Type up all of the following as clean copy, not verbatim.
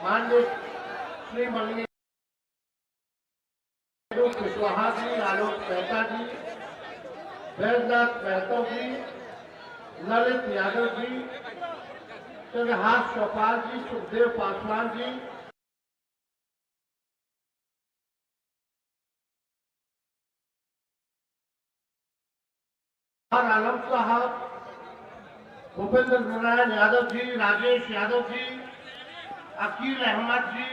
माननीय श्री मंगली कुशवाहा जी, आलोक मेहता जी, बैजनाथ महतो जी, ललित यादव जी, चंद्रहास चौपाल जी, सुखदेव पासवान जी, आलम साहब, भूपेंद्र नारायण यादव जी, राजेश यादव जी, अकील अहमद जी,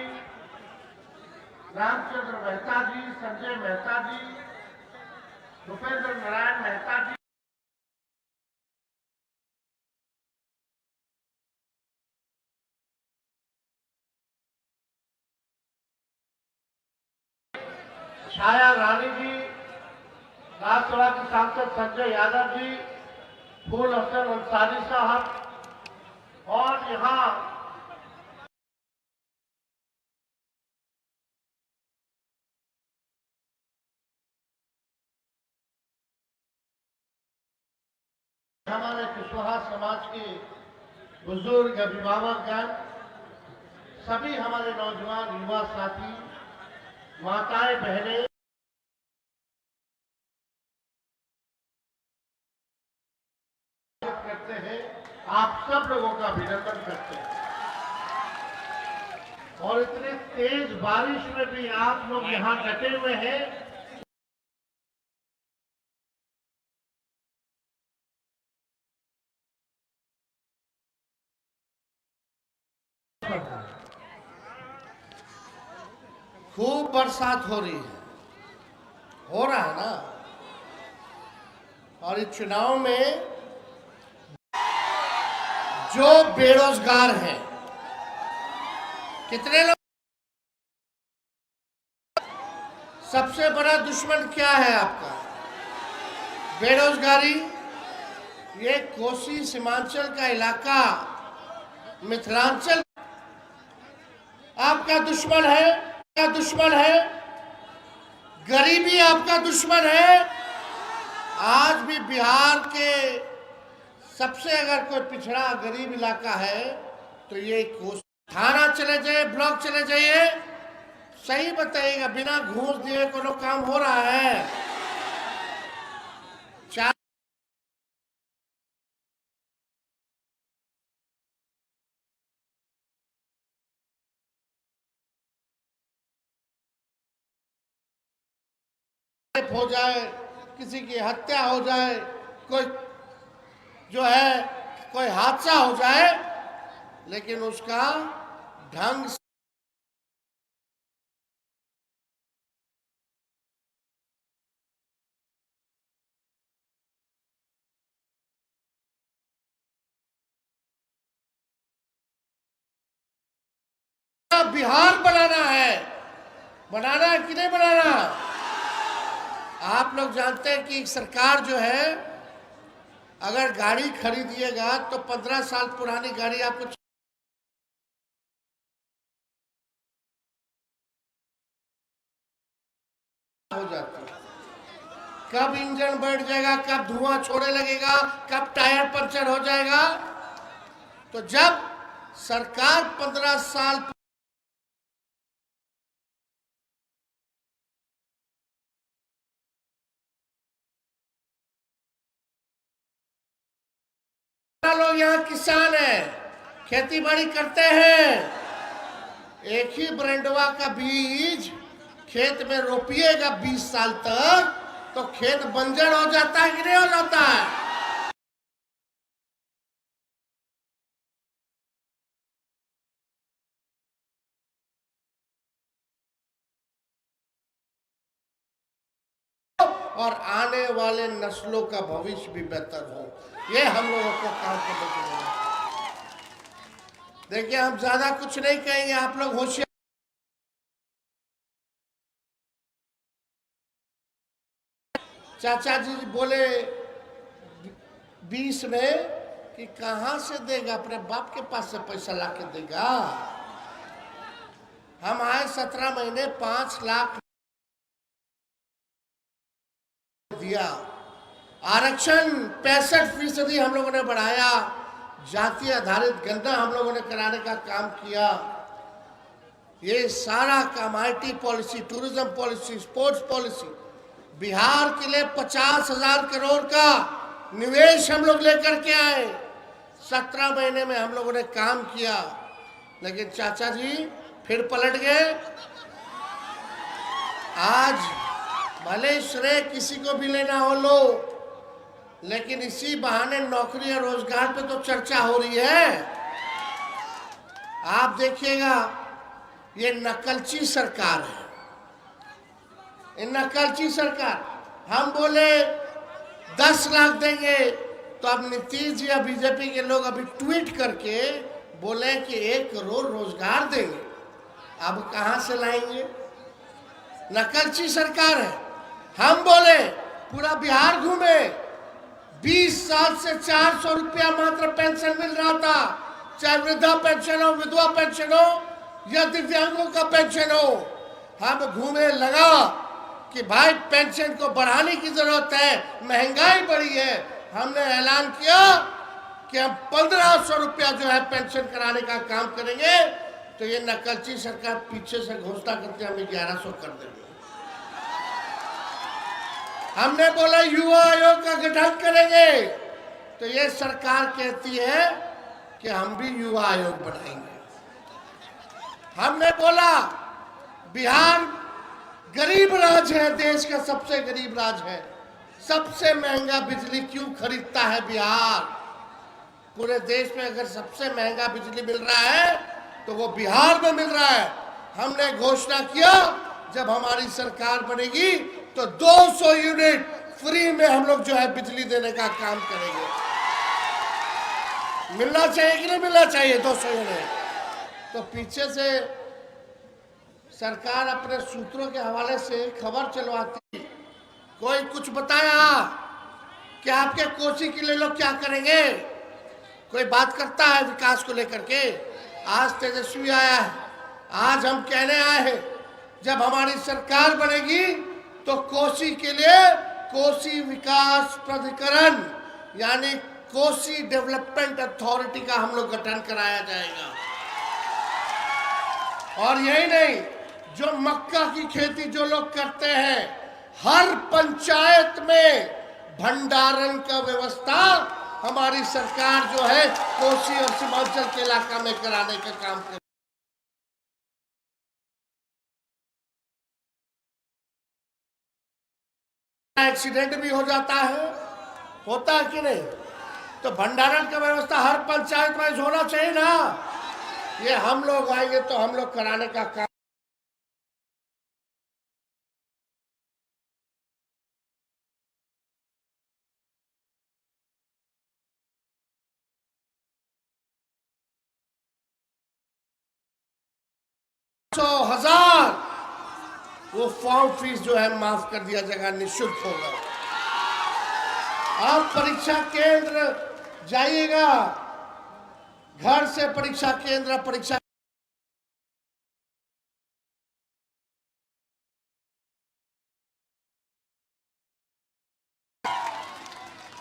रामचंद्र मेहता जी, संजय मेहता जी, भूपेंद्र नारायण मेहता जी, छाया रानी जी, राज्यसभा के सांसद संजय यादव जी, फूल हसन अंसारी साहब और यहाँ हमारे कुशवाहा समाज के बुजुर्ग अभिभावकगण, सभी हमारे नौजवान युवा साथी, माताएं बहनें करते हैं, आप सब लोगों का अभिनंदन करते हैं। और इतने तेज बारिश में भी आप लोग यहाँ डटे हुए हैं। खूब बरसात हो रही है, हो रहा है ना। और इस चुनाव में जो बेरोजगार हैं, कितने लोग, सबसे बड़ा दुश्मन क्या है आपका? बेरोजगारी। ये कोसी सीमांचल का इलाका, मिथिलांचल आपका दुश्मन है, आपका दुश्मन है। गरीबी आपका दुश्मन है। आज भी बिहार के सबसे अगर कोई पिछड़ा गरीब इलाका है तो ये कोसी। थाना चले जाइए, ब्लॉक चले जाइए, सही बताइएगा, बिना घूस दिए कोनो काम हो रहा है? हो जाए, किसी की हत्या हो जाए, कोई जो है कोई हादसा हो जाए, लेकिन उसका ढंग से बिहार बनाना है। बनाना है कि नहीं बनाना? आप लोग जानते हैं कि सरकार जो है, अगर गाड़ी खरीदिएगा तो 15 साल पुरानी गाड़ी आपको हो जाती है। कब इंजन बैठ जाएगा, कब धुआं छोड़ने लगेगा, कब टायर पंचर हो जाएगा। तो जब सरकार 15 साल लोग यहाँ किसान हैं, खेती बाड़ी करते हैं, एक ही ब्रांडवा का बीज खेत में रोपिएगा 20 साल तक तो खेत बंजर हो जाता है कि नहीं हो जाता है? और आने वाले नस्लों का भविष्य भी बेहतर हो, ये हम लोगों को काम करने की जरूरत है। देखिए, हम ज्यादा कुछ नहीं कहेंगे, आप लोग होशियार। चाचा जी बोले 20 में कि कहां से देगा, अपने बाप के पास से पैसा लाके देगा। हम आए 17 महीने 5 लाख दिया। आरक्षण 65% हम लोगों ने बढ़ाया। जाति आधारित गणना हम लोगों ने कराने का काम किया। ये सारा काम IT policy, tourism policy, sports policy, Bihar के लिए 50,000 करोड़ का निवेश हम लोग लेकर के आए। 17 महीने में हम लोगों ने काम किया, लेकिन चाचा जी फिर पलट गए। आज भले श्रेय किसी को भी लेना हो लो, लेकिन इसी बहाने नौकरी और रोजगार पे तो चर्चा हो रही है। आप देखिएगा, ये नकलची सरकार है, ये नकलची सरकार। हम बोले 10 लाख देंगे, तो अब नीतीश जी या बीजेपी के लोग अभी ट्वीट करके बोले कि 1 करोड़ रोजगार देंगे। अब कहां से लाएंगे? नकलची सरकार है। हम बोले पूरा बिहार घूमे, 20 साल से 400 रुपया मात्र पेंशन मिल रहा था, चाहे वृद्धा पेंशन हो, विधवा पेंशन हो या दिव्यांगों का पेंशन हो। हम घूमे, लगा कि भाई पेंशन को बढ़ाने की जरूरत है, महंगाई बढ़ी है। हमने ऐलान किया कि हम 1500 रुपया जो है पेंशन कराने का काम करेंगे। तो ये नकलची सरकार पीछे से घोषणा करके हमें 1100 कर देंगे। हमने बोला युवा आयोग का गठन करेंगे, तो ये सरकार कहती है कि हम भी युवा आयोग बनाएंगे। हमने बोला बिहार गरीब राज्य है, देश का सबसे गरीब राज्य है, सबसे महंगा बिजली क्यों खरीदता है बिहार? पूरे देश में अगर सबसे महंगा बिजली मिल रहा है तो वो बिहार में मिल रहा है। हमने घोषणा किया जब हमारी सरकार बनेगी तो 200 यूनिट फ्री में हम लोग जो है बिजली देने का काम करेंगे। मिलना चाहिए कि नहीं मिलना चाहिए 200 यूनिट? तो पीछे से सरकार अपने सूत्रों के हवाले से खबर चलवाती, कोई कुछ बताया कि आपके कोसी के लिए लोग क्या करेंगे? कोई बात करता है विकास को लेकर के? आज तेजस्वी आया है, आज हम कहने आए हैं जब हमारी सरकार बनेगी तो कोसी के लिए कोसी विकास प्राधिकरण यानी कोसी डेवलपमेंट अथॉरिटी का हम लोग गठन कराया जाएगा। और यही नहीं, जो मक्का की खेती जो लोग करते हैं, हर पंचायत में भंडारण का व्यवस्था हमारी सरकार जो है कोसी और सीमांचल के इलाका में कराने का काम कर। एक्सीडेंट भी हो जाता है, होता है कि नहीं? तो भंडारण का व्यवस्था हर पंचायत में होना चाहिए ना। ये हम लोग आएंगे तो हम लोग कराने का काम। हजार वो फॉर्म फीस जो है माफ कर दिया जाएगा, निःशुल्क होगा। आप परीक्षा केंद्र जाइएगा, घर से परीक्षा केंद्र, परीक्षा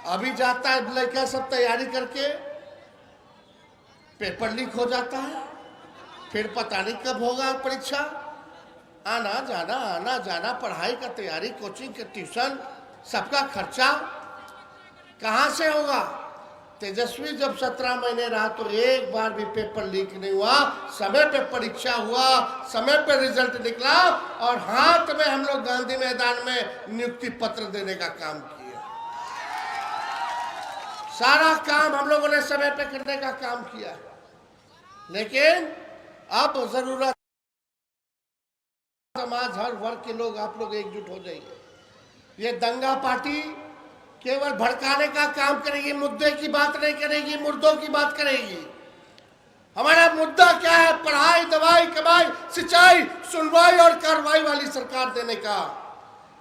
अभी जाता है लड़का सब तैयारी करके, पेपर लीक हो जाता है, फिर पता नहीं कब होगा परीक्षा। आना जाना, पढ़ाई का तैयारी, कोचिंग के ट्यूशन, सबका खर्चा कहां से होगा? तेजस्वी जब 17 महीने रहा तो एक बार भी पेपर लीक नहीं हुआ, समय पे परीक्षा हुआ, समय पे रिजल्ट निकला और हाथ में हम लोग गांधी मैदान में नियुक्ति पत्र देने का काम किया। सारा काम हम लोगों ने समय पे करने का काम किया। लेकिन अब जरूरत, समाज हर वर्ग के लोग, आप लोग एकजुट हो जाइए। ये दंगा पार्टी केवल भड़काने का काम करेगी, मुद्दे की बात नहीं करेगी, मुर्दों की बात करेगी। हमारा मुद्दा क्या है? पढ़ाई, दवाई, कमाई, सिंचाई, सुनवाई और कार्रवाई वाली सरकार देने का।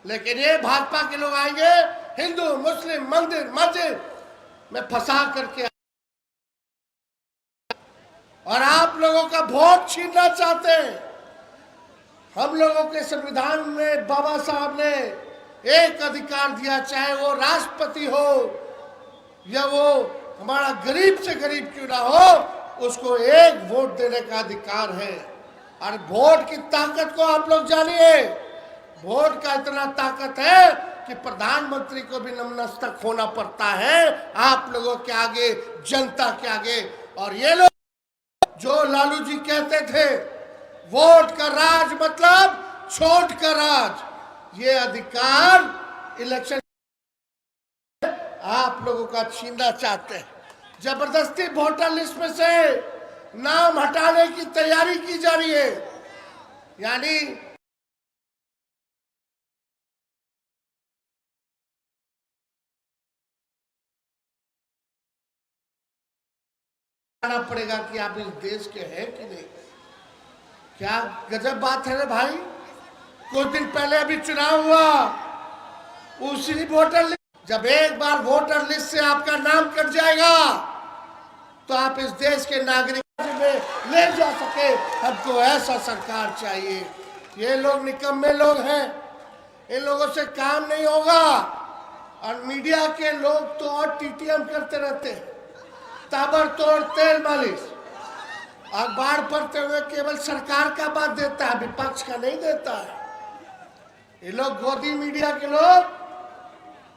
लेकिन ये भाजपा के लोग आएंगे, हिंदू मुस्लिम मंदिर मस्जिद में फंसा करके और आप लोगों का वोट छीनना चाहते हैं। हम लोगों के संविधान में बाबा साहब ने एक अधिकार दिया, चाहे वो राष्ट्रपति हो या वो हमारा गरीब से गरीब क्यों ना हो, उसको एक वोट देने का अधिकार है। और वोट की ताकत को आप लोग जानिए। वोट का इतना ताकत है कि प्रधानमंत्री को भी नतमस्तक होना पड़ता है आप लोगों के आगे, जनता के आगे। और ये लोग जो लालू जी कहते थे वोट का राज मतलब छोट का राज, ये अधिकार इलेक्शन आप लोगों का छीनना चाहते हैं। जबरदस्ती वोटर लिस्ट में से नाम हटाने की तैयारी की जा रही है। यानी पड़ेगा कि आप इस देश के हैं कि नहीं। क्या गजब बात है रे भाई। कुछ दिन पहले अभी चुनाव हुआ, उसी वोटर लिस्ट, जब एक बार वोटर लिस्ट से आपका नाम कट जाएगा तो आप इस देश के नागरिक में ले जा सके। हमको ऐसा सरकार चाहिए। ये लोग निकम्मे लोग हैं, इन लोगों से काम नहीं होगा। और मीडिया के लोग तो और टीटीएम करते रहते हैं, ताबड़तोड़ तेल मालिश। अखबार पढ़ते हुए केवल सरकार का बात देता है, विपक्ष का नहीं देता है। ये लोग गोदी मीडिया के लोग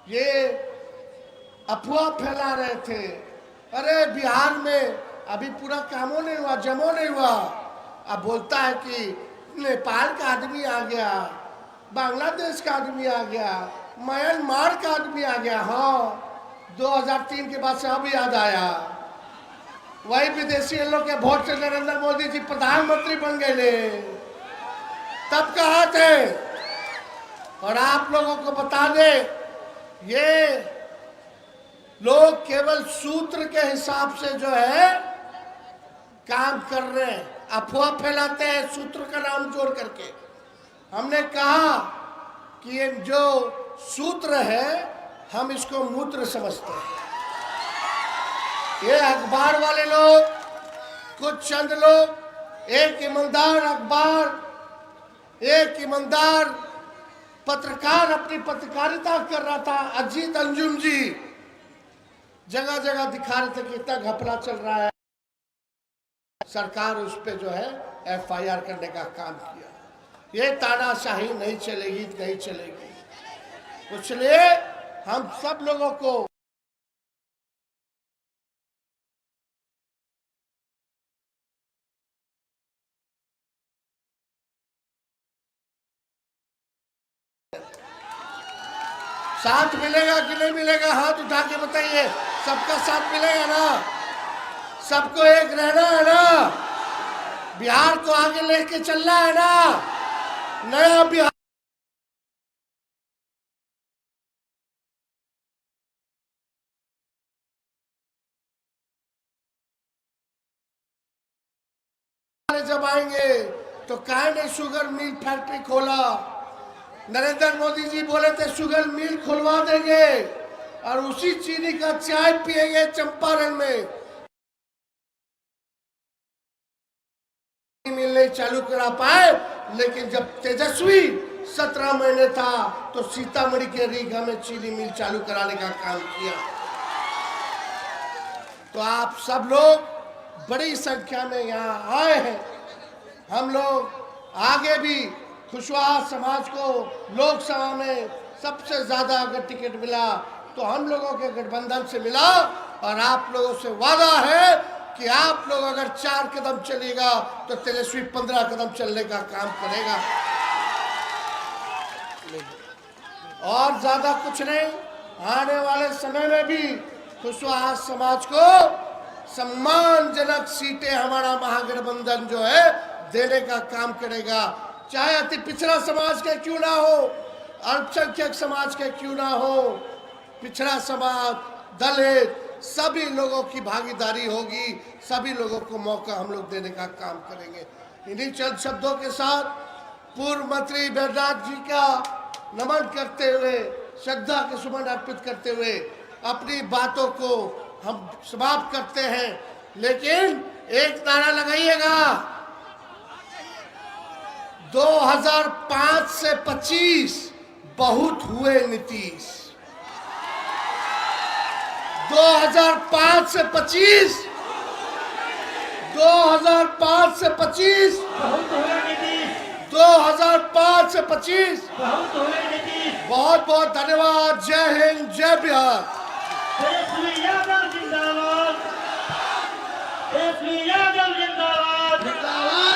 ये अफवाह फैला रहे थे, अरे बिहार में अभी पूरा कामों नहीं हुआ, जमो नहीं हुआ। अब बोलता है कि नेपाल का आदमी आ गया, बांग्लादेश का आदमी आ गया, म्यांमार का आदमी आ गया। हाँ, 2003 के बाद से अब याद आया। वही विदेशी लोग के वोट से नरेंद्र मोदी जी प्रधानमंत्री बन गए, तब कहा थे। और आप लोगों को बता दे, ये लोग केवल सूत्र के हिसाब से जो है काम कर रहे हैं, अफवाह फैलाते हैं सूत्र का नाम जोड़ करके। हमने कहा कि ये जो सूत्र है हम इसको मूत्र समझते हैं। ये अखबार वाले लोग, कुछ चंद लोग, एक ईमानदार अखबार, एक ईमानदार पत्रकार अपनी पत्रकारिता कर रहा था, अजीत अंजुम जी, जगह जगह दिखा रहे थे कि इतना घपला चल रहा है। सरकार उस पे जो है एफआईआर करने का काम किया। ये तानाशाही नहीं चलेगी, नहीं चलेगी। इसलिए हम सब लोगों को साथ मिलेगा कि नहीं मिलेगा, हाथ उठा के बताइए। सबका साथ मिलेगा ना? सबको एक रहना है ना? बिहार को आगे लेके चलना है ना? नया बिहार जब आएंगे तो काहे ने शुगर मिल फैक्ट्री खोला। नरेंद्र मोदी जी बोले थे शुगर मिल खुलवा देंगे और उसी चीनी का चाय पिएंगे चंपारण में। मिल नहीं चालू करा पाए, लेकिन जब तेजस्वी 17 महीने था तो सीतामढ़ी के रीगा में चीनी मिल चालू कराने का काम किया। तो आप सब लोग बड़ी संख्या में यहाँ आए हैं। हम लोग आगे भी कुशवाहा समाज को लोकसभा में सबसे ज्यादा अगर टिकट मिला तो हम लोगों के गठबंधन से मिला। और आप लोगों से वादा है कि आप लोग अगर 4 कदम चलेगा तो तेजस्वी 15 कदम चलने का काम करेगा। और ज्यादा कुछ नहीं, आने वाले समय में भी कुशवाहा समाज को सम्मानजनक सीटें हमारा महागठबंधन जो है देने का काम करेगा। चाहे अति पिछड़ा समाज के क्यों ना हो, अल्पसंख्यक समाज के क्यों ना हो, पिछड़ा समाज, दलित, सभी लोगों की भागीदारी होगी। सभी लोगों को मौका हम लोग देने का काम करेंगे। इन्हीं चंद शब्दों के साथ पूर्व मंत्री बैजनाथ जी का नमन करते हुए, श्रद्धा के सुमन अर्पित करते हुए अपनी बातों को हम समाप्त करते हैं। लेकिन एक नारा लगाइएगा, 2005 से 25 बहुत हुए नीतीश। 2005 से 25 2005 से 25, बहुत हुए नीतीश, 2005 से 25। बहुत हुए नीतीश। बहुत बहुत धन्यवाद। जय हिंद, जय बिहार। तेजस्वी यादव जिंदाबाद, तेजस्वी यादव जिंदाबाद।